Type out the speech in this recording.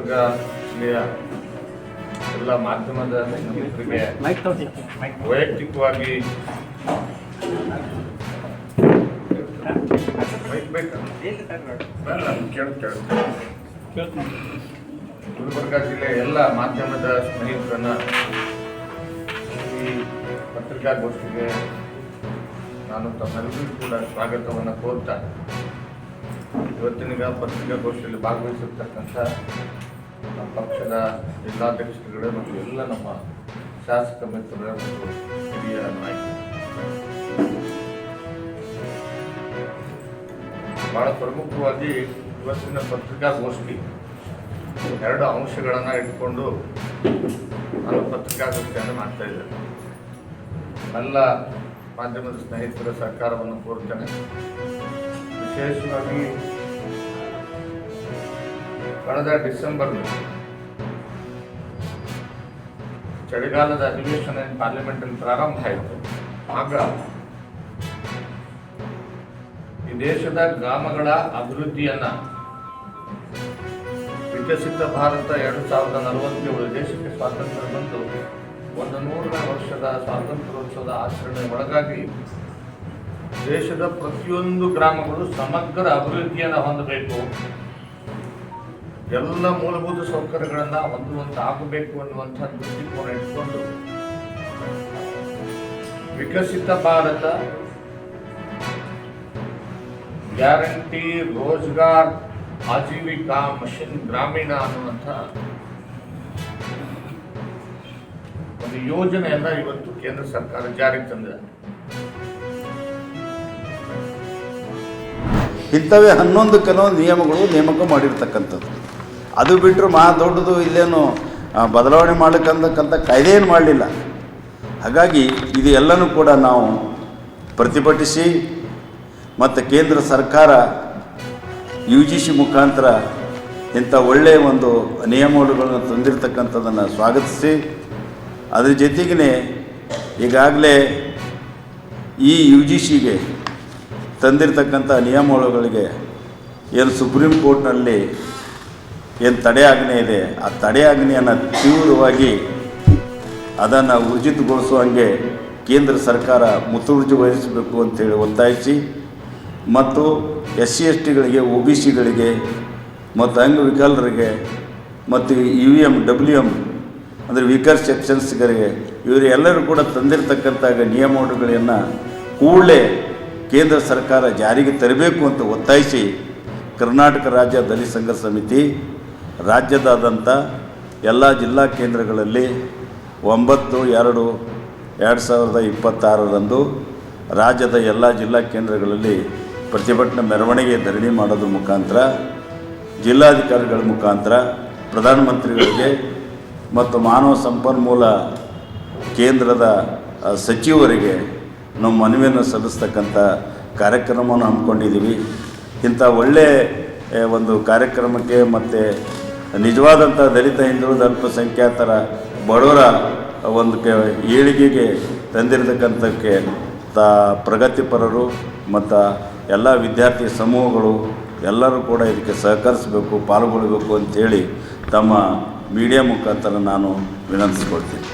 ಗುಲ್ಬರ್ಗ ಜಿಲ್ಲೆಯ ಎಲ್ಲ ಮಾಧ್ಯಮದ ಸ್ನೇಹಿತರಿಗೆ ವೈಯಕ್ತಿಕವಾಗಿ ಗುಲ್ಬರ್ಗ ಜಿಲ್ಲೆಯ ಎಲ್ಲ ಮಾಧ್ಯಮದ ಸ್ನೇಹಿತರನ್ನ ಈ ಪತ್ರಿಕಾಗೋಷ್ಠಿಗೆ ನಾನು ತಮ್ಮೆಲ್ಲರಿಗೂ ಕೂಡ ಸ್ವಾಗತವನ್ನು ಕೋರ್ತಾ ಇವತ್ತಿನ ಪತ್ರಿಕಾಗೋಷ್ಠಿಯಲ್ಲಿ ಭಾಗವಹಿಸಿರ್ತಕ್ಕಂಥ ನಮ್ಮ ಪಕ್ಷದ ಜಿಲ್ಲಾಧ್ಯಕ್ಷರುಗಳು ಮತ್ತು ಎಲ್ಲ ನಮ್ಮ ಶಾಸಕ ಮಿತ್ರರ ಮತ್ತು ಹಿರಿಯ ನಾಯಕರು, ಬಹಳ ಪ್ರಮುಖವಾಗಿ ಇವತ್ತಿನ ಪತ್ರಿಕಾಗೋಷ್ಠಿ ಎರಡು ಅಂಶಗಳನ್ನು ಇಟ್ಕೊಂಡು ನಾನು ಪತ್ರಿಕಾಗೋಷ್ಠಿಯನ್ನು ಮಾಡ್ತಾ ಇದ್ದೇನೆ. ಎಲ್ಲ ಮಾಧ್ಯಮದ ಸ್ನೇಹಿತರ ಸಹಕಾರವನ್ನು ಕೋರ್ತೇನೆ. ವಿಶೇಷವಾಗಿ ಕಳೆದ ಡಿಸೆಂಬರ್ನಲ್ಲಿ ಚಳಿಗಾಲದ ಅಧಿವೇಶನ ಪಾರ್ಲಿಮೆಂಟಲ್ಲಿ ಪ್ರಾರಂಭ ಆಯಿತು. ಆಗ ಈ ದೇಶದ ಗ್ರಾಮಗಳ ಅಭಿವೃದ್ಧಿಯನ್ನ ವಿಕಸಿತ ಭಾರತ 2047 ದೇಶಕ್ಕೆ ಸ್ವಾತಂತ್ರ್ಯ ಬಂದು 100ನೇ ವರ್ಷದ ಸ್ವಾತಂತ್ರ್ಯೋತ್ಸವದ ಆಚರಣೆ ಒಳಗಾಗಿ ದೇಶದ ಪ್ರತಿಯೊಂದು ಗ್ರಾಮಗಳು ಸಮಗ್ರ ಅಭಿವೃದ್ಧಿಯನ್ನು ಹೊಂದಬೇಕು, ಎಲ್ಲ ಮೂಲಭೂತ ಸೌಕರ್ಯಗಳನ್ನ ಹೊಂದುವಂತಾಗಬೇಕು ಅನ್ನುವಂಥ ದೃಷ್ಟಿಕೋನ ಇಟ್ಕೊಂಡು ವಿಕಸಿತ ಭಾರತ ಗ್ಯಾರಂಟಿ ರೋಜ್ಗಾರ್ ಆಜೀವಿಕಾ ಮಿಷನ್ ಗ್ರಾಮೀಣ ಅನ್ನುವಂಥ ಒಂದು ಯೋಜನೆಯನ್ನ ಇವತ್ತು ಕೇಂದ್ರ ಸರ್ಕಾರ ಜಾರಿಗೆ ತಂದಿದೆ. ಇಂಥವೇ 11 ಕೆಲವೊಂದು ನಿಯಮಗಳು ನೇಮಕ ಮಾಡಿರ್ತಕ್ಕಂಥದ್ದು. ಅದು ಬಿಟ್ಟರು ದೊಡ್ಡದು ಇಲ್ಲೇನು ಬದಲಾವಣೆ ಮಾಡಕ್ಕಂತಕ್ಕಂಥ ಕಾಯ್ದೆ ಏನು ಮಾಡಲಿಲ್ಲ. ಹಾಗಾಗಿ ಇದು ಎಲ್ಲನೂ ಕೂಡ ನಾವು ಪ್ರತಿಭಟಿಸಿ ಮತ್ತು ಕೇಂದ್ರ ಸರ್ಕಾರ UGC ಮುಖಾಂತರ ಇಂಥ ಒಳ್ಳೆಯ ಒಂದು ನಿಯಮಗಳನ್ನು ತಂದಿರತಕ್ಕಂಥದ್ದನ್ನು ಸ್ವಾಗತಿಸಿ, ಅದ್ರ ಜೊತೆಗೇ ಈಗಾಗಲೇ ಈ UGCಗೆ ತಂದಿರತಕ್ಕಂಥ ನಿಯಮಗಳಿಗೆ ಏನು ಸುಪ್ರೀಂ ಕೋರ್ಟ್ನಲ್ಲಿ ಏನು ತಡೆಯಾಜ್ಞೆ ಇದೆ, ಆ ತಡೆಯಾಜ್ಞೆಯನ್ನು ತೀವ್ರವಾಗಿ ಅದನ್ನು ಊರ್ಜಿತಗೊಳಿಸುವಂಗೆ ಕೇಂದ್ರ ಸರ್ಕಾರ ಮುತುವರ್ಜಿ ವಹಿಸಬೇಕು ಅಂತೇಳಿ ಒತ್ತಾಯಿಸಿ, ಮತ್ತು SC STಗಳಿಗೆ OBCಗಳಿಗೆ ಮತ್ತು ಅಂಗವಿಕಲರಿಗೆ ಮತ್ತು UM WM ಅಂದರೆ ವೀಕರ್ ಸೆಕ್ಷನ್ಸ್ಗಳಿಗೆ ಇವರು ಎಲ್ಲರೂ ಕೂಡ ತಂದಿರತಕ್ಕಂಥ ನಿಯಮಗಳನ್ನು ಕೂಡಲೇ ಕೇಂದ್ರ ಸರ್ಕಾರ ಜಾರಿಗೆ ತರಬೇಕು ಅಂತ ಒತ್ತಾಯಿಸಿ ಕರ್ನಾಟಕ ರಾಜ್ಯ ದಲಿತ ಸಂಘರ್ಷ ಸಮಿತಿ ರಾಜ್ಯದಾದ್ಯಂತ ಎಲ್ಲ ಜಿಲ್ಲಾ ಕೇಂದ್ರಗಳಲ್ಲಿ 9/2/2026 ರಾಜ್ಯದ ಎಲ್ಲ ಜಿಲ್ಲಾ ಕೇಂದ್ರಗಳಲ್ಲಿ ಪ್ರತಿಭಟನಾ ಮೆರವಣಿಗೆ ಧರಣಿ ಮಾಡೋದ್ರ ಮುಖಾಂತರ ಜಿಲ್ಲಾಧಿಕಾರಿಗಳ ಮುಖಾಂತರ ಪ್ರಧಾನಮಂತ್ರಿಗಳಿಗೆ ಮತ್ತು ಮಾನವ ಸಂಪನ್ಮೂಲ ಕೇಂದ್ರದ ಸಚಿವರಿಗೆ ನಮ್ಮ ಮನವಿಯನ್ನು ಸಲ್ಲಿಸ್ತಕ್ಕಂಥ ಕಾರ್ಯಕ್ರಮವನ್ನು ಹಮ್ಮಿಕೊಂಡಿದ್ದೀವಿ. ಇಂಥ ಒಳ್ಳೆಯ ಒಂದು ಕಾರ್ಯಕ್ರಮಕ್ಕೆ ಮತ್ತು ನಿಜವಾದಂಥ ದಲಿತ ಹಿಂದುಳಿದ ಅಲ್ಪಸಂಖ್ಯಾತರ ಬಡವರ ಒಂದು ಏಳಿಗೆಗೆ ತಂದಿರತಕ್ಕಂಥಕ್ಕೆ ಪ್ರಗತಿಪರರು ಮತ್ತು ಎಲ್ಲ ವಿದ್ಯಾರ್ಥಿ ಸಮೂಹಗಳು ಎಲ್ಲರೂ ಕೂಡ ಇದಕ್ಕೆ ಸಹಕರಿಸಬೇಕು, ಪಾಲ್ಗೊಳ್ಳಬೇಕು ಅಂಥೇಳಿ ತಮ್ಮ ಮೀಡಿಯಾ ಮುಖಾಂತರ ನಾನು ವಿನಂತಿಸ್ಕೊಳ್ತೀನಿ.